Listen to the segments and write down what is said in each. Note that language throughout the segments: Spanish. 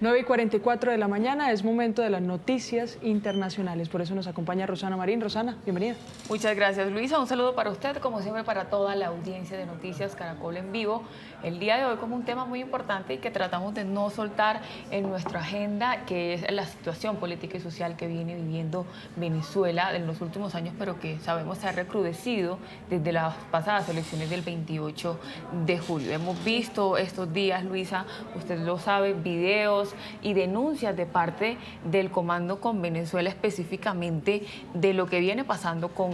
9:44 de la mañana, es momento de las noticias internacionales. Por eso nos acompaña Rosana Marín. Rosana, bienvenida. Muchas gracias, Luisa. Un saludo para usted, como siempre, para toda la audiencia de Noticias Caracol en Vivo. El día de hoy como un tema muy importante y que tratamos de no soltar en nuestra agenda, que es la situación política y social que viene viviendo Venezuela en los últimos años, pero que sabemos se ha recrudecido desde las pasadas elecciones del 28 de julio. Hemos visto estos días, Luisa, usted lo sabe, videos y denuncias de parte del Comando con Venezuela, específicamente de lo que viene pasando con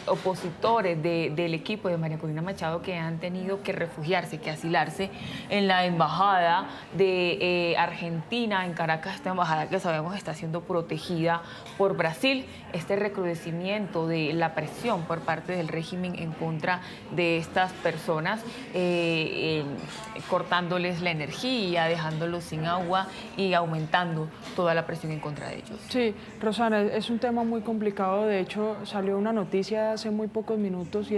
opositores del equipo de María Corina Machado, que han tenido que refugiarse, que asilarse en la embajada de Argentina en Caracas, esta embajada que sabemos está siendo protegida por Brasil. Este recrudecimiento de la presión por parte del régimen en contra de estas personas, cortándoles la energía, dejándolos sin agua y aumentando toda la presión en contra de ellos. Sí, Rosana, es un tema muy complicado. De hecho, salió una noticia hace muy pocos minutos y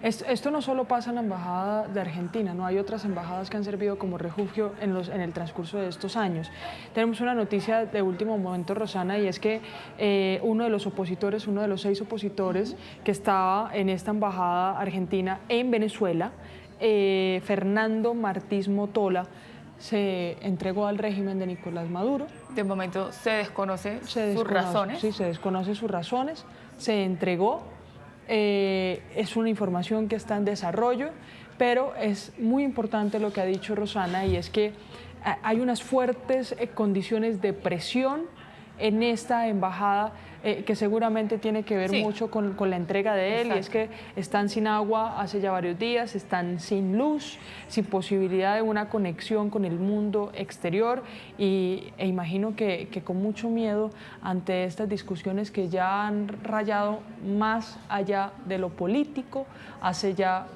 esto no solo pasa en la embajada de Argentina, no hay otras embajadas que han servido como refugio en el transcurso de estos años. Tenemos una noticia de último momento, Rosana, y es que uno de los opositores, uno de los 6 opositores que estaba en esta embajada argentina en Venezuela, Fernando Martí Motola, se entregó al régimen de Nicolás Maduro. De momento se desconoce sus razones. Sí, se desconoce sus razones, se entregó. Es una información que está en desarrollo, pero es muy importante lo que ha dicho Rosana, y es que hay unas fuertes condiciones de presión en esta embajada que seguramente tiene que ver mucho con la entrega de él. Exacto. Y es que están sin agua hace ya varios días, están sin luz, sin posibilidad de una conexión con el mundo exterior e imagino que con mucho miedo ante estas discusiones que ya han rayado más allá de lo político hace ya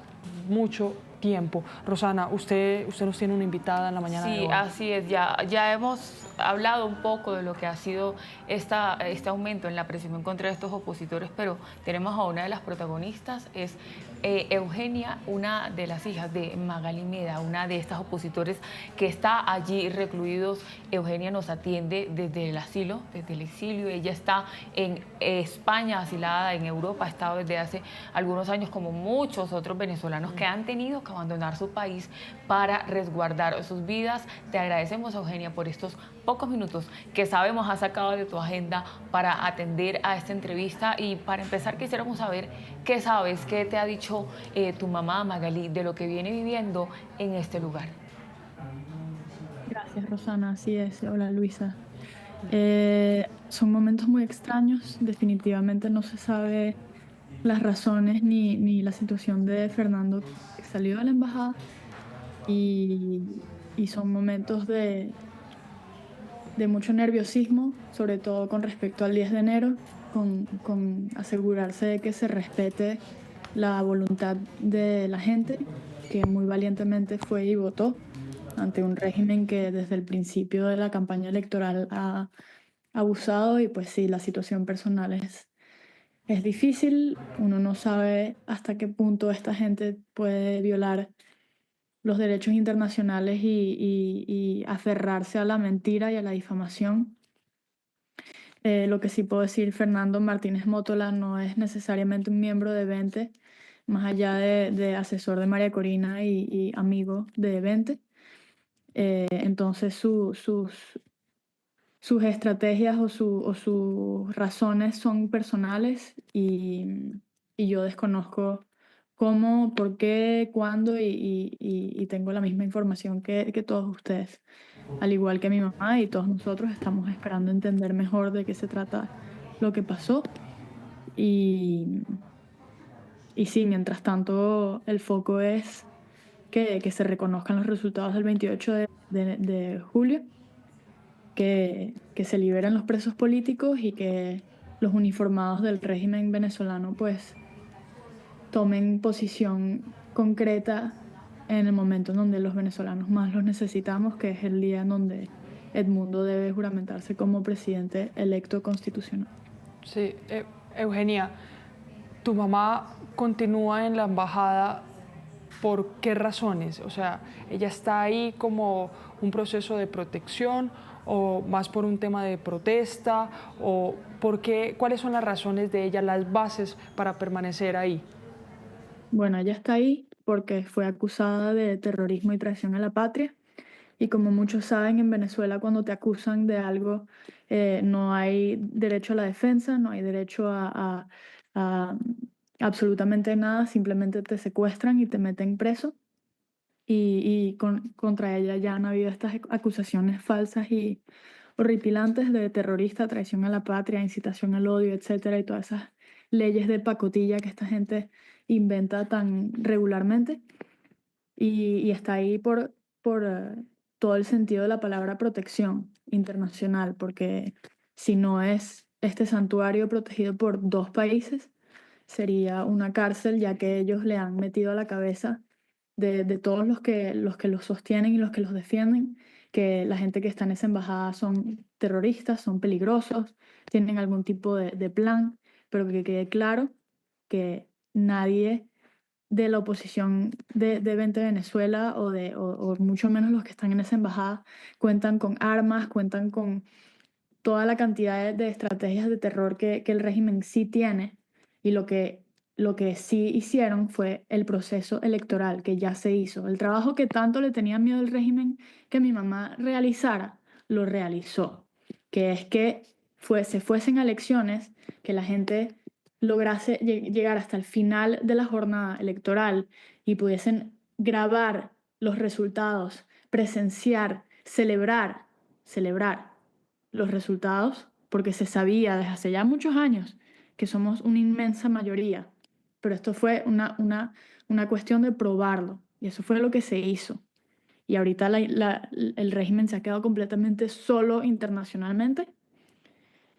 mucho tiempo. Rosana, usted nos tiene una invitada en la mañana de hoy. Sí, así es. Ya hemos hablado un poco de lo que ha sido este aumento en la presión en contra de estos opositores, pero tenemos a una de las protagonistas, es Eugenia, una de las hijas de Magali Meda, una de estas opositores que está allí recluidos. Eugenia nos atiende desde el asilo, desde el exilio. Ella está en España, asilada en Europa, ha estado desde hace algunos años, como muchos otros venezolanos que han tenido que abandonar su país para resguardar sus vidas. Te agradecemos, Eugenia, por estos pocos minutos que sabemos has sacado de tu agenda para atender a esta entrevista. Y para empezar, quisiéramos saber qué sabes, qué te ha dicho tu mamá, Magali, de lo que viene viviendo en este lugar. Gracias, Rosana. Así es. Hola, Luisa. Son momentos muy extraños. Definitivamente no se sabe las razones ni la situación de Fernando, que salió de la embajada, y son momentos de mucho nerviosismo, sobre todo con respecto al 10 de enero, con asegurarse de que se respete la voluntad de la gente, que muy valientemente fue y votó ante un régimen que desde el principio de la campaña electoral ha abusado. Y pues sí, la situación personal es difícil. Uno no sabe hasta qué punto esta gente puede violar los derechos internacionales y aferrarse a la mentira y a la difamación. Lo que sí puedo decir, Fernando Martínez Motola no es necesariamente un miembro de Vente, más allá de asesor de María Corina y amigo de Vente. Entonces sus estrategias o sus razones son personales, y yo desconozco cómo, por qué, cuándo, y tengo la misma información que todos ustedes. Al igual que mi mamá y todos nosotros, estamos esperando entender mejor de qué se trata lo que pasó. Y sí, mientras tanto, el foco es que se reconozcan los resultados del 28 de julio, que se liberen los presos políticos y que los uniformados del régimen venezolano pues tomen posición concreta en el momento en donde los venezolanos más los necesitamos, que es el día en donde Edmundo debe juramentarse como presidente electo constitucional. Sí, Eugenia, tu mamá continúa en la embajada. ¿por qué razones? O sea, ¿ella está ahí como un proceso de protección o más por un tema de protesta? ¿O por qué, cuáles son las razones de ella, las bases para permanecer ahí? Bueno, ella está ahí porque fue acusada de terrorismo y traición a la patria. Y como muchos saben, en Venezuela cuando te acusan de algo, no hay derecho a la defensa, no hay derecho a absolutamente nada, simplemente te secuestran y te meten preso. Contra ella ya han habido estas acusaciones falsas y horripilantes de terrorista, traición a la patria, incitación al odio, etcétera, y todas esas leyes de pacotilla que esta gente inventa tan regularmente. Y está ahí por todo el sentido de la palabra protección internacional, porque si no es este santuario protegido por dos países, sería una cárcel, ya que ellos le han metido a la cabeza de todos los sostienen y los que los defienden, que la gente que está en esa embajada son terroristas, son peligrosos, tienen algún tipo de plan, pero que quede claro que nadie de la oposición de Vente Venezuela o mucho menos los que están en esa embajada cuentan con armas, cuentan con toda la cantidad de estrategias de terror que el régimen sí tiene y lo que sí hicieron fue el proceso electoral que ya se hizo. El trabajo que tanto le tenía miedo el régimen que mi mamá realizara, lo realizó, que es que se fuesen a elecciones, que la gente lograse llegar hasta el final de la jornada electoral y pudiesen grabar los resultados, presenciar, celebrar los resultados, porque se sabía desde hace ya muchos años que somos una inmensa mayoría, pero esto fue una cuestión de probarlo, y eso fue lo que se hizo. Y ahorita el régimen se ha quedado completamente solo internacionalmente,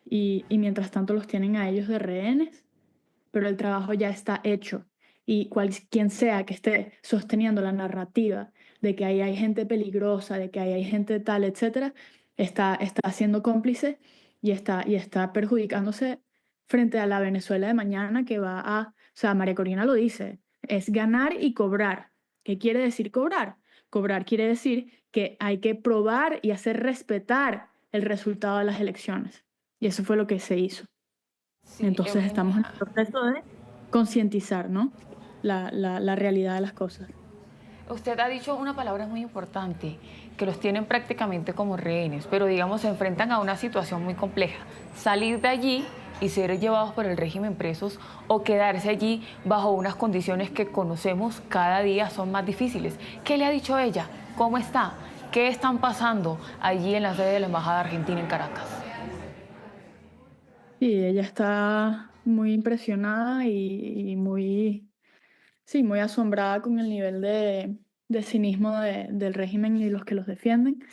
y mientras tanto los tienen a ellos de rehenes, pero el trabajo ya está hecho. Y quien sea que esté sosteniendo la narrativa de que ahí hay gente peligrosa, de que ahí hay gente tal, etcétera, está siendo cómplice y está perjudicándose frente a la Venezuela de mañana que o sea, María Corina lo dice, es ganar y cobrar. ¿Qué quiere decir cobrar? Cobrar quiere decir que hay que probar y hacer respetar el resultado de las elecciones. Y eso fue lo que se hizo. Sí, Entonces estamos en Eugenia. el proceso de concientizar, ¿no? La realidad de las cosas. Usted ha dicho una palabra muy importante, que los tienen prácticamente como rehenes, pero digamos se enfrentan a una situación muy compleja. Salir de allí y ser llevados por el régimen presos o quedarse allí bajo unas condiciones que conocemos cada día son más difíciles. ¿Qué le ha dicho ella? ¿Cómo está? ¿Qué están pasando allí en la sede de la Embajada Argentina en Caracas? Sí, ella está muy impresionada y muy, sí, muy asombrada con el nivel de cinismo del régimen y los que los defienden,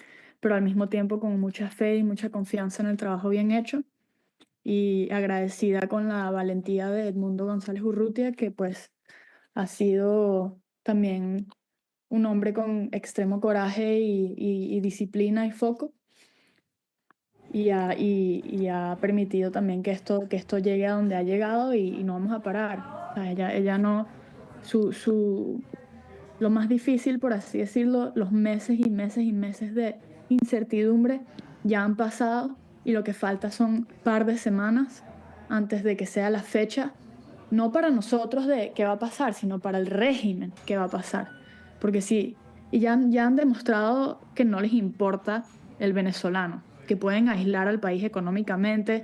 pero al mismo tiempo con mucha fe y mucha confianza en el trabajo bien hecho y agradecida con la valentía de Edmundo González Urrutia, que pues ha sido también un hombre con extremo coraje y disciplina y foco, y ha permitido también que esto llegue a donde ha llegado y no vamos a parar. O sea, ella no, lo más difícil, por así decirlo, los meses y meses y meses de incertidumbre ya han pasado y lo que falta son un par de semanas antes de que sea la fecha, no para nosotros de qué va a pasar, sino para el régimen qué va a pasar. Porque sí, y ya han demostrado que no les importa el venezolano, que pueden aislar al país económicamente,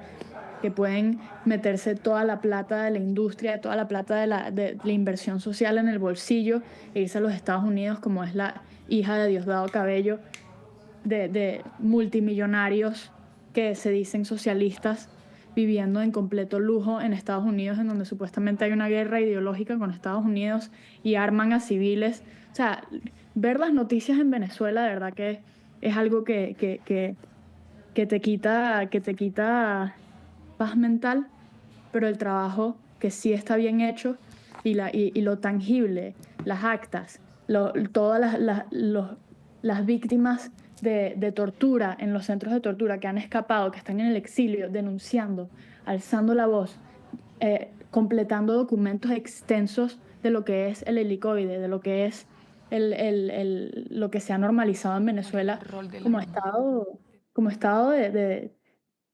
que pueden meterse toda la plata de la industria, toda la plata de la inversión social en el bolsillo e irse a los Estados Unidos, como es la hija de Diosdado Cabello, de multimillonarios que se dicen socialistas, viviendo en completo lujo en Estados Unidos, en donde supuestamente hay una guerra ideológica con Estados Unidos y arman a civiles. O sea, ver las noticias en Venezuela de verdad que es algo que te quita paz mental, pero el trabajo que sí está bien hecho y lo tangible, las actas, todas las víctimas de tortura en los centros de tortura que han escapado, que están en el exilio, denunciando, alzando la voz, completando documentos extensos de lo que es el helicoide, de lo que es lo que se ha normalizado en Venezuela Rol de la como mamá. estado, como estado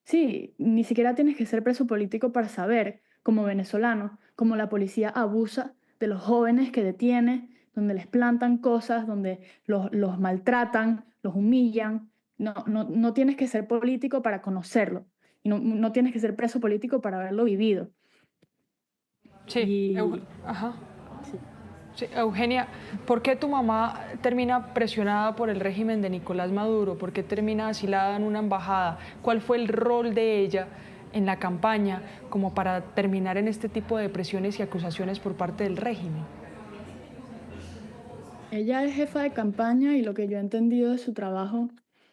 sí, ni siquiera tienes que ser preso político para saber, como venezolano, cómo la policía abusa de los jóvenes que detiene, donde les plantan cosas, donde los maltratan, los humillan. No tienes que ser político para conocerlo. Y no tienes que ser preso político para haberlo vivido. Sí, Y ajá. sí. Sí, Eugenia, ¿por qué tu mamá termina presionada por el régimen de Nicolás Maduro? ¿Por qué termina asilada en una embajada? ¿Cuál fue el rol de ella en la campaña como para terminar en este tipo de presiones y acusaciones por parte del régimen? Ella es jefa de campaña y lo que yo he entendido de su trabajo,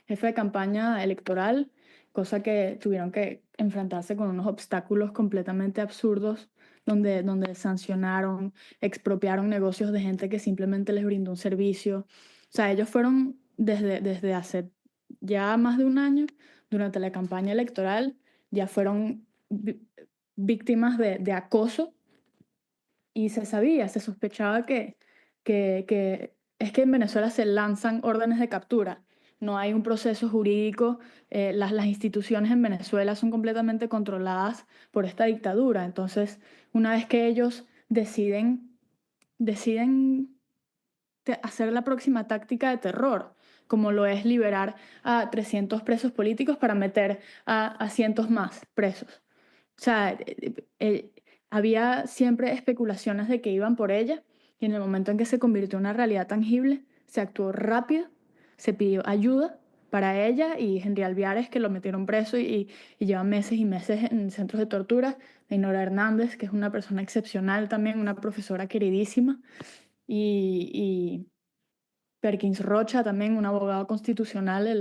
jefa de campaña electoral, cosa que tuvieron que enfrentarse con unos obstáculos completamente absurdos, donde sancionaron, expropiaron negocios de gente que simplemente les brindó un servicio. O sea, ellos fueron desde hace ya más de un año, durante la campaña electoral, ya fueron víctimas de acoso y se sabía, se sospechaba que es que en Venezuela se lanzan órdenes de captura, no hay un proceso jurídico, las instituciones en Venezuela son completamente controladas por esta dictadura. Entonces, una vez que ellos deciden hacer la próxima táctica de terror, como lo es liberar a 300 presos políticos para meter a cientos más presos. O sea, había siempre especulaciones de que iban por ella y en el momento en que se convirtió en una realidad tangible, se actuó rápido, se pidió ayuda para ella y Henry Alviares, que lo metieron preso y lleva meses y meses en centros de tortura. Ainhoa Hernández, que es una persona excepcional también, una profesora queridísima, y Perkins Rocha, también un abogado constitucional,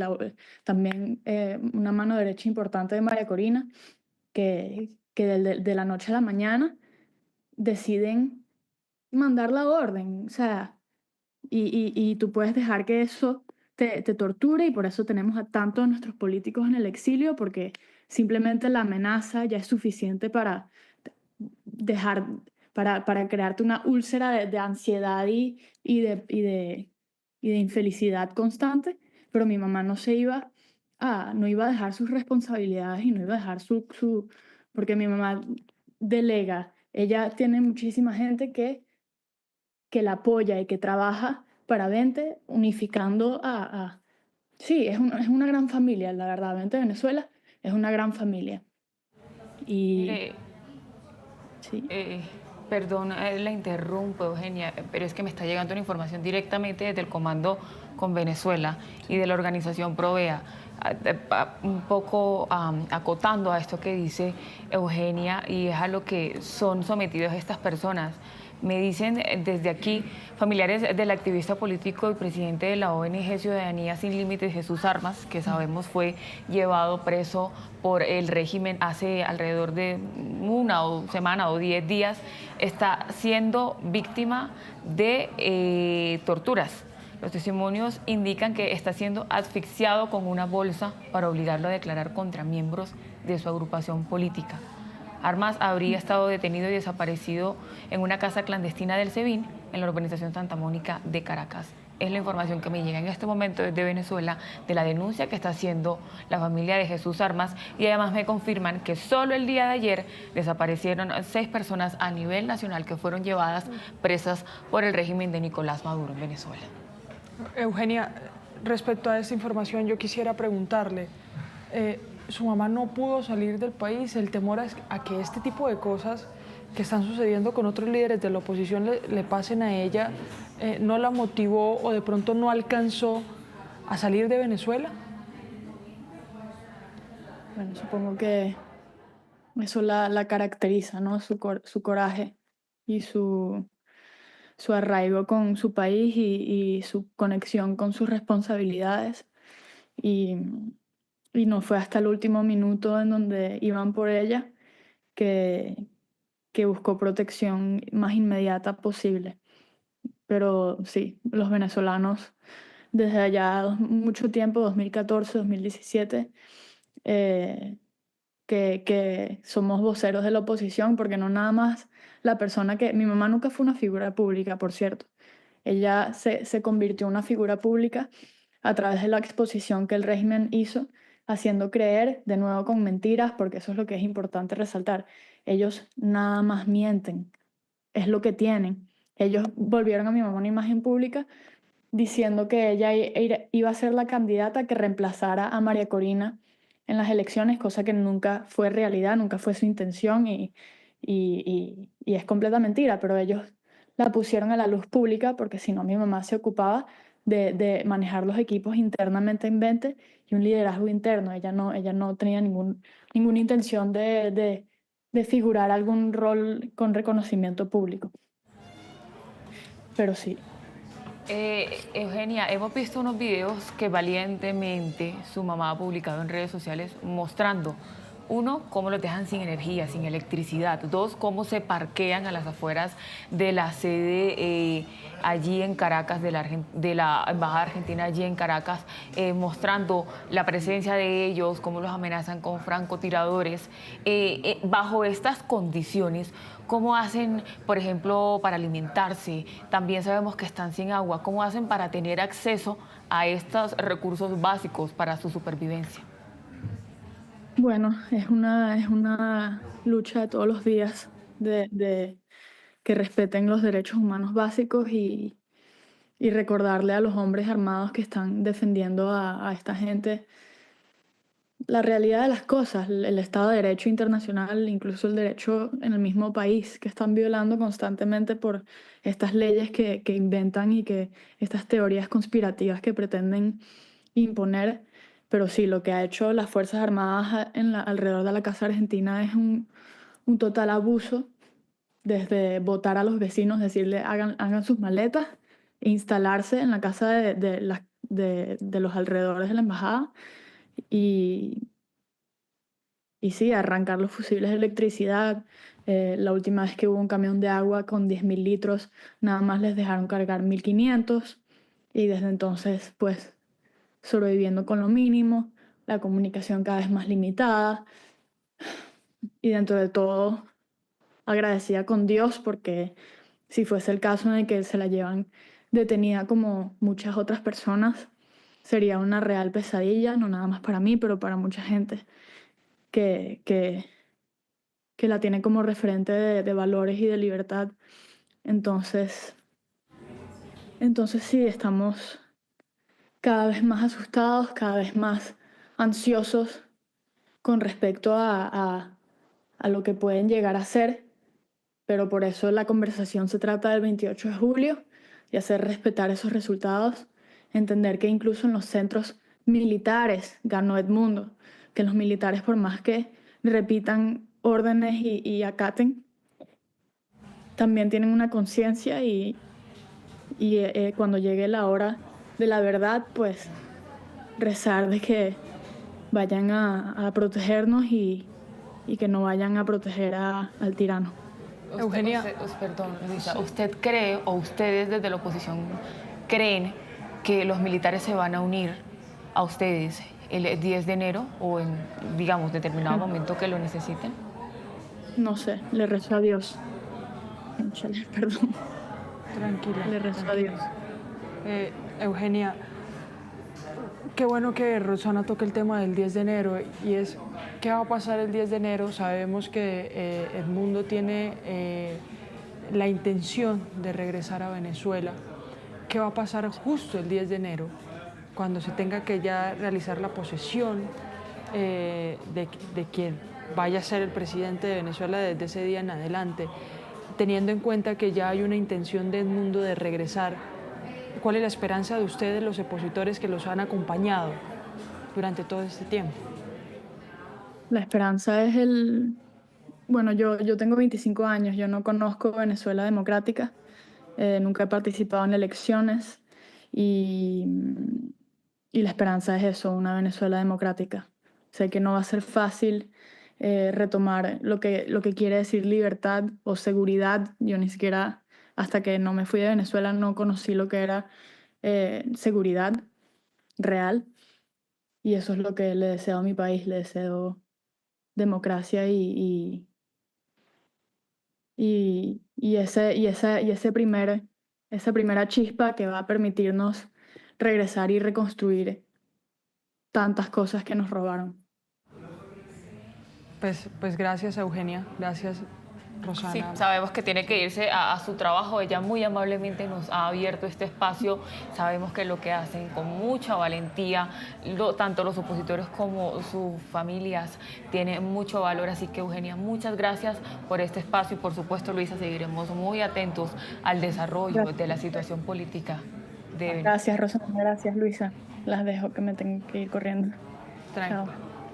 también una mano derecha importante de María Corina, que de la noche a la mañana deciden mandar la orden. O sea, y tú puedes dejar que eso te torture y por eso tenemos a tantos de nuestros políticos en el exilio, porque simplemente la amenaza ya es suficiente para dejar, para crearte una úlcera de ansiedad y de infelicidad constante, pero mi mamá no iba a dejar sus responsabilidades y no iba a dejar porque mi mamá delega, ella tiene muchísima gente que la apoya y que trabaja para Vente, unificando sí, es una gran familia, la verdad, Vente Venezuela es una gran familia. Y Mire, sí. perdón, la interrumpo, Eugenia, pero es que me está llegando una información directamente desde el Comando con Venezuela y de la organización Provea. Un poco acotando a esto que dice Eugenia y es a lo que son sometidos estas personas. Me dicen desde aquí, familiares del activista político y presidente de la ONG Ciudadanía Sin Límites, Jesús Armas, que sabemos fue llevado preso por el régimen hace alrededor de una semana o 10 días, está siendo víctima de torturas. Los testimonios indican que está siendo asfixiado con una bolsa para obligarlo a declarar contra miembros de su agrupación política. Armas habría estado detenido y desaparecido en una casa clandestina del SEBIN en la urbanización Santa Mónica de Caracas. Es la información que me llega en este momento desde Venezuela de la denuncia que está haciendo la familia de Jesús Armas y además me confirman que solo el día de ayer desaparecieron 6 personas a nivel nacional que fueron llevadas presas por el régimen de Nicolás Maduro en Venezuela. Eugenia, respecto a esta información, yo quisiera preguntarle, su mamá no pudo salir del país, el temor a que este tipo de cosas que están sucediendo con otros líderes de la oposición le pasen a ella, ¿no la motivó o de pronto no alcanzó a salir de Venezuela? Bueno, supongo que eso la caracteriza, ¿no? Su coraje y su arraigo con su país y su conexión con sus responsabilidades. Y, y no fue hasta el último minuto en donde iban por ella que, que buscó protección más inmediata posible. Pero sí, los venezolanos desde allá mucho tiempo, 2014, 2017, que somos voceros de la oposición, porque no nada más la persona que... Mi mamá nunca fue una figura pública, por cierto. Ella se convirtió en una figura pública a través de la exposición que el régimen hizo, haciendo creer, de nuevo con mentiras, porque eso es lo que es importante resaltar. Ellos nada más mienten, es lo que tienen. Ellos volvieron a mi mamá una imagen pública diciendo que ella iba a ser la candidata que reemplazara a María Corina en las elecciones, cosa que nunca fue realidad, nunca fue su intención y es completa mentira, pero ellos la pusieron a la luz pública porque si no mi mamá se ocupaba de manejar los equipos internamente en Vente y un liderazgo interno. Ella no tenía ninguna intención de figurar algún rol con reconocimiento público. Pero sí. Eugenia, hemos visto unos videos que valientemente su mamá ha publicado en redes sociales mostrando, uno, cómo los dejan sin energía, sin electricidad. Dos, cómo se parquean a las afueras de la sede allí en Caracas, de la Embajada Argentina allí en Caracas, mostrando la presencia de ellos, cómo los amenazan con francotiradores. Bajo estas condiciones, ¿cómo hacen, por ejemplo, para alimentarse? También sabemos que están sin agua. ¿Cómo hacen para tener acceso a estos recursos básicos para su supervivencia? Bueno, es una lucha de todos los días de que respeten los derechos humanos básicos y recordarle a los hombres armados que están defendiendo a esta gente la realidad de las cosas, el Estado de Derecho internacional, incluso el derecho en el mismo país, que están violando constantemente por estas leyes que inventan y que estas teorías conspirativas que pretenden imponer. Pero sí, lo que ha hecho las Fuerzas Armadas alrededor de la Casa Argentina es un total abuso, desde votar a los vecinos, decirle hagan sus maletas e instalarse en la casa de los alrededores de la embajada y, y sí, arrancar los fusibles de electricidad. La última vez que hubo un camión de agua con 10.000 litros, nada más les dejaron cargar 1.500 y desde entonces pues sobreviviendo con lo mínimo, la comunicación cada vez más limitada y dentro de todo agradecida con Dios porque si fuese el caso en el que se la llevan detenida como muchas otras personas, sería una real pesadilla, no nada más para mí, pero para mucha gente que, que, que la tiene como referente de valores y de libertad. Entonces, entonces sí, estamos cada vez más asustados, cada vez más ansiosos con respecto a lo que pueden llegar a ser, pero por eso la conversación se trata del 28 de julio y hacer respetar esos resultados, entender que incluso en los centros militares ganó Edmundo, que los militares por más que repitan órdenes y acaten, también tienen una conciencia y cuando llegue la hora de la verdad, pues rezar de que vayan a protegernos y que no vayan a proteger al tirano. Eugenia. Perdón, Luisa, ¿usted cree o ustedes desde la oposición creen que los militares se van a unir a ustedes el 10 de enero o en, digamos, determinado momento que lo necesiten? No sé, le rezo a Dios. Perdón. Tranquila. Le rezo a Dios. Eugenia, qué bueno que Rosana toque el tema del 10 de enero y es, ¿qué va a pasar el 10 de enero? Sabemos que Edmundo tiene la intención de regresar a Venezuela. ¿Qué va a pasar justo el 10 de enero, cuando se tenga que ya realizar la posesión de quien vaya a ser el presidente de Venezuela desde ese día en adelante, teniendo en cuenta que ya hay una intención de Edmundo de regresar? ¿Cuál es la esperanza de ustedes, los opositores que los han acompañado durante todo este tiempo? La esperanza es Bueno, yo tengo 25 años, yo no conozco Venezuela democrática, nunca he participado en elecciones y, y la esperanza es eso, una Venezuela democrática. Sé que no va a ser fácil retomar lo que quiere decir libertad o seguridad. Yo ni siquiera, hasta que no me fui de Venezuela, no conocí lo que era seguridad real y eso es lo que le deseo a mi país, le deseo democracia esa primera chispa que va a permitirnos regresar y reconstruir tantas cosas que nos robaron. Pues gracias, Eugenia. Gracias, Rosana. Sí, sabemos que tiene que irse a su trabajo. Ella muy amablemente nos ha abierto este espacio. Sabemos que lo que hacen con mucha valentía, tanto los opositores como sus familias, tiene mucho valor. Así que, Eugenia, muchas gracias por este espacio y, por supuesto, Luisa, seguiremos muy atentos al desarrollo de la situación política de Venezuela. Gracias, Rosana. Gracias, Luisa. Las dejo que me tengo que ir corriendo. Tranquila. Chao.